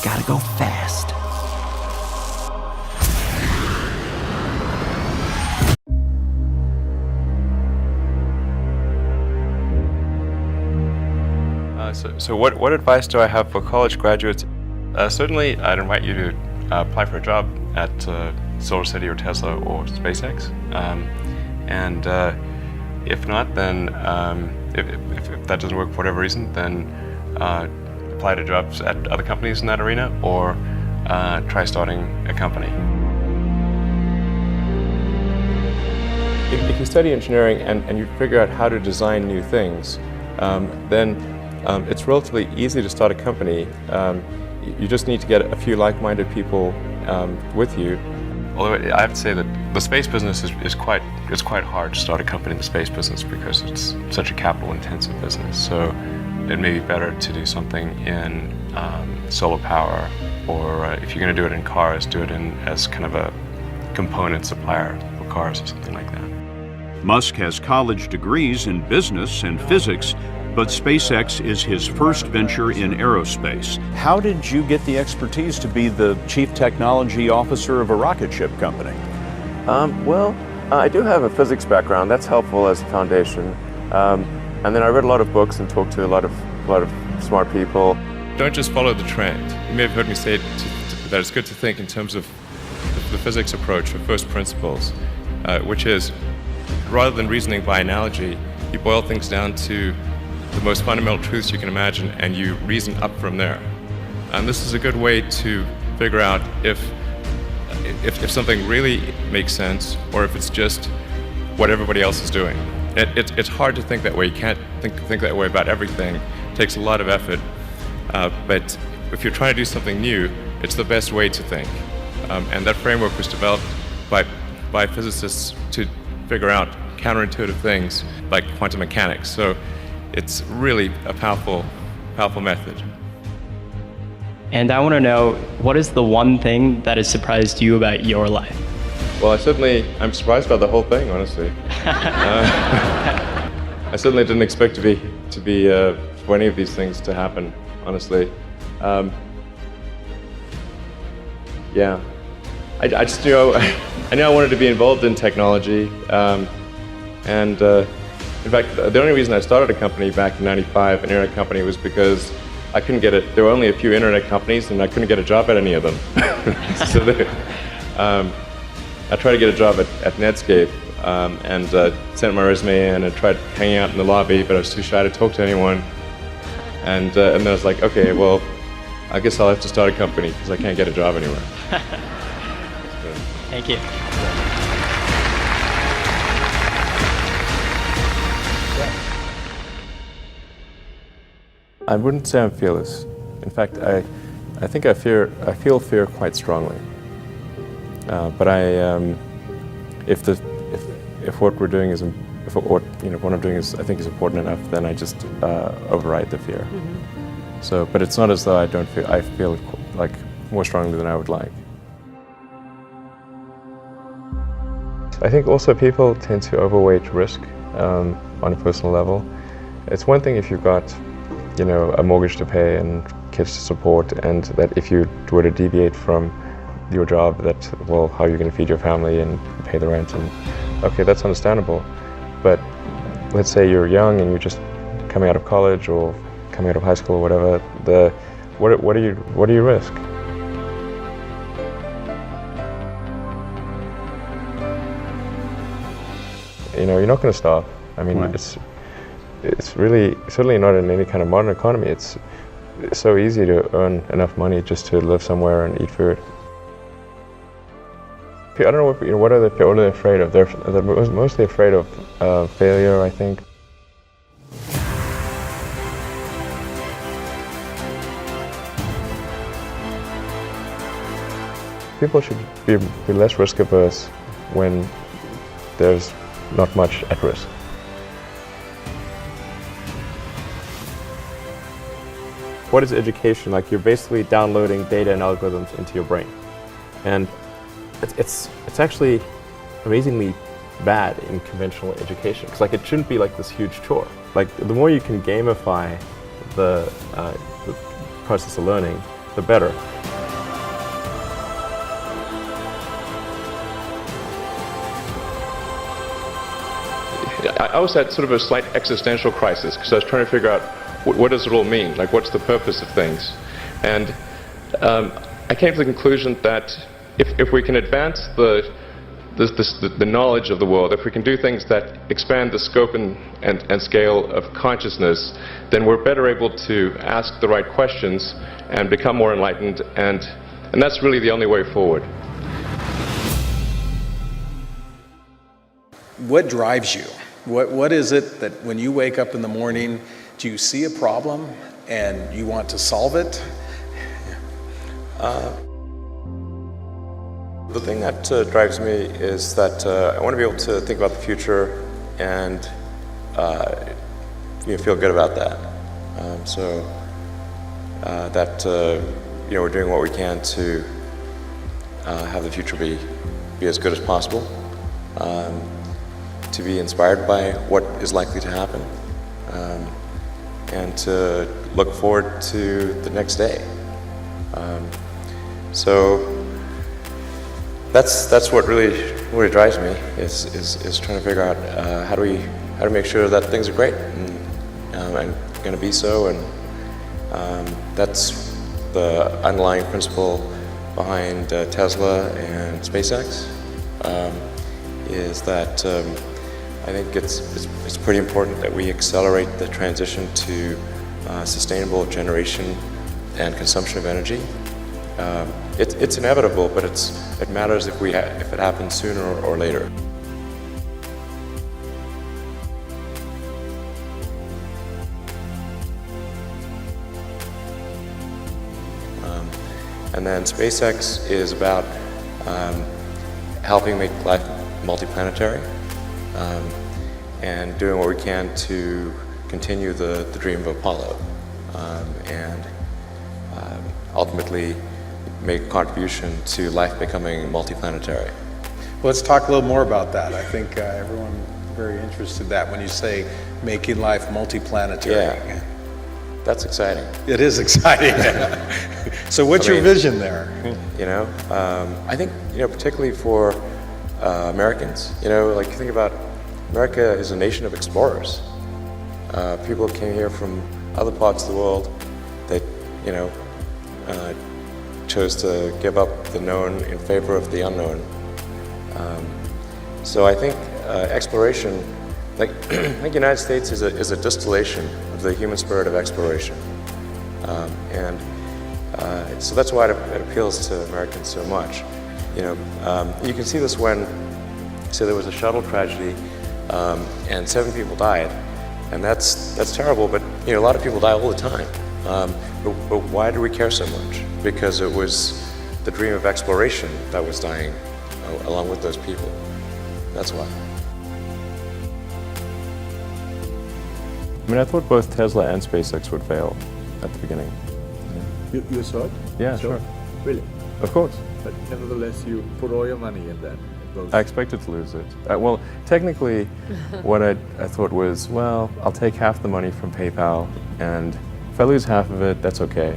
gotta go fast. So what advice do I have for college graduates? Certainly, I'd invite you to apply for a job at SolarCity or Tesla or SpaceX. And if not, then if that doesn't work for whatever reason, then apply to jobs at other companies in that arena, or try starting a company. If you study engineering and you figure out how to design new things, then it's relatively easy to start a company. You just need to get a few like-minded people with you. Although I have to say that the space business is quite hard to start a company in the space business because it's such a capital-intensive business. So it may be better to do something in solar power, or if you're going to do it in cars, do it as kind of a component supplier for cars or something like that. Musk has college degrees in business and physics, but SpaceX is his first venture in aerospace. How did you get the expertise to be the chief technology officer of a rocket ship company? I do have a physics background. That's helpful as a foundation. And then I read a lot of books and talked to a lot of smart people. Don't just follow the trend. You may have heard me say that it's good to think in terms of the physics approach, or first principles, which is, rather than reasoning by analogy, you boil things down to the most fundamental truths you can imagine, and you reason up from there. And this is a good way to figure out if something really makes sense, or if it's just what everybody else is doing. It's hard to think that way. You can't think that way about everything. It takes a lot of effort. But if you're trying to do something new, it's the best way to think. And that framework was developed by physicists to figure out counterintuitive things like quantum mechanics. So it's really a powerful method. And I want to know, what is the one thing that has surprised you about your life? Well, I'm surprised by the whole thing, honestly. I certainly didn't expect for any of these things to happen, honestly. Yeah, I just I knew I wanted to be involved in technology, and in fact, the only reason I started a company back in '95, an internet company, was because I couldn't get it. There were only a few internet companies, and I couldn't get a job at any of them. So I tried to get a job at Netscape, and sent my resume in and tried hanging out in the lobby, but I was too shy to talk to anyone. And then I was like, okay, well, I guess I'll have to start a company because I can't get a job anywhere. Thank you. I wouldn't say I'm fearless. In fact, I think I feel fear quite strongly. But if what we're doing is, what I'm doing is, I think, is important enough, then I just override the fear. Mm-hmm. So, but it's not as though I don't feel. I feel like more strongly than I would like. I think also people tend to overweight risk on a personal level. It's one thing if you've got, a mortgage to pay and kids to support, and that if you were to deviate from your job, how are you going to feed your family and pay the rent? And okay, that's understandable. But let's say you're young and you're just coming out of college or coming out of high school or whatever. What do you risk? You're not going to starve. I mean, right. It's really certainly not in any kind of modern economy. It's so easy to earn enough money just to live somewhere and eat food. I don't know what are they afraid of? They're mostly afraid of failure, I think. People should be less risk averse when there's not much at risk. What is education? Like, you're basically downloading data and algorithms into your brain. And it's actually amazingly bad in conventional education. Because it shouldn't be like this huge chore. Like, the more you can gamify the process of learning, the better. I was at sort of a slight existential crisis because I was trying to figure out what does it all mean? Like, what's the purpose of things? And I came to the conclusion that if we can advance the knowledge of the world, if we can do things that expand the scope and scale of consciousness, then we're better able to ask the right questions and become more enlightened, and that's really the only way forward. What drives you? What is it that when you wake up in the morning, do you see a problem and you want to solve it? The thing that drives me is that I want to be able to think about the future and feel good about that. That we're doing what we can to have the future be as good as possible. To be inspired by what is likely to happen, and to look forward to the next day. So that's what really drives me is trying to figure out how do we make sure that things are great and going to be so, and that's the underlying principle behind Tesla and SpaceX. Is that I think it's pretty important that we accelerate the transition to sustainable generation and consumption of energy. It's inevitable, but it matters if it happens sooner or later. And then SpaceX is about helping make life multiplanetary, and doing what we can to continue the dream of Apollo, and ultimately make a contribution to life becoming multiplanetary. Well, let's talk a little more about that. I think everyone is very interested in that when you say making life multiplanetary. Yeah, that's exciting. It is exciting. So what's your vision there? I think, particularly for Americans, like you think about America is a nation of explorers. People came here from other parts of the world that, chose to give up the known in favor of the unknown. So I think exploration, I think the United States is a distillation of the human spirit of exploration. So that's why it appeals to Americans so much. You can see this when, say, there was a shuttle tragedy and 7 people died, and that's terrible. But a lot of people die all the time. But why do we care so much? Because it was the dream of exploration that was dying along with those people. That's why. I thought both Tesla and SpaceX would fail at the beginning. You saw it? Yeah, sure. Really? Of course. But nevertheless, you put all your money in that. I expected to lose it. Well, technically, what I thought was, well, I'll take half the money from PayPal, and if I lose half of it, that's okay.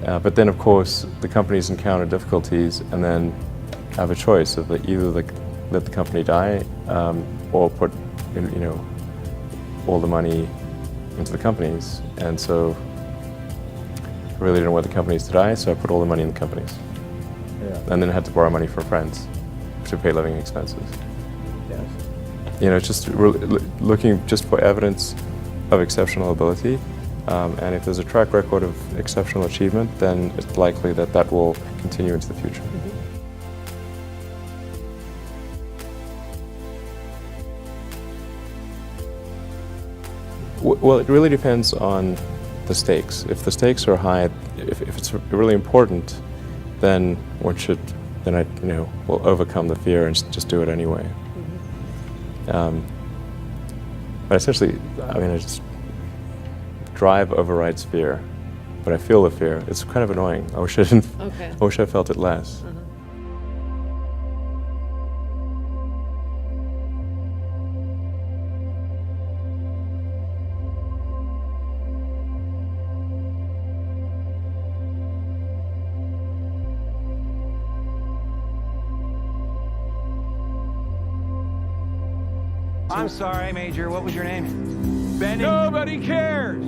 But then, of course, the companies encounter difficulties and then have a choice of either let the company die or put all the money into the companies. And so I really didn't want the companies to die, so I put all the money in the companies. Yeah. And then I had to borrow money from friends to pay living expenses. Yes. Just looking just for evidence of exceptional ability. And if there's a track record of exceptional achievement, then it's likely that will continue into the future. Well, it really depends on the stakes. If the stakes are high, if it's really important, then one should, will overcome the fear and just do it anyway. But essentially, I just drive overrides fear, but I feel the fear. It's kind of annoying. I wish I didn't. Okay. I wish I felt it less. I'm sorry, Major. What was your name? Benny. Nobody cares.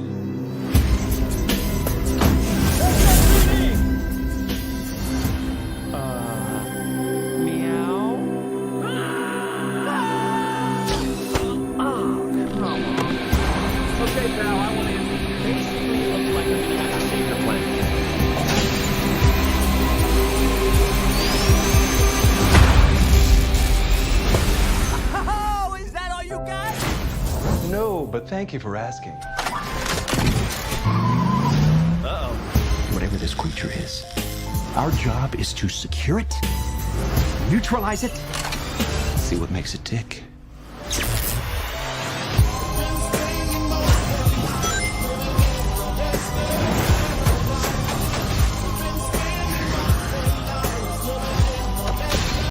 Meow. Okay, pal, I want to basically look like I'm gonna have to save the planet. Oh, is that all you got? No, but thank you for asking. Whatever this creature is, our job is to secure it, neutralize it, see what makes it tick.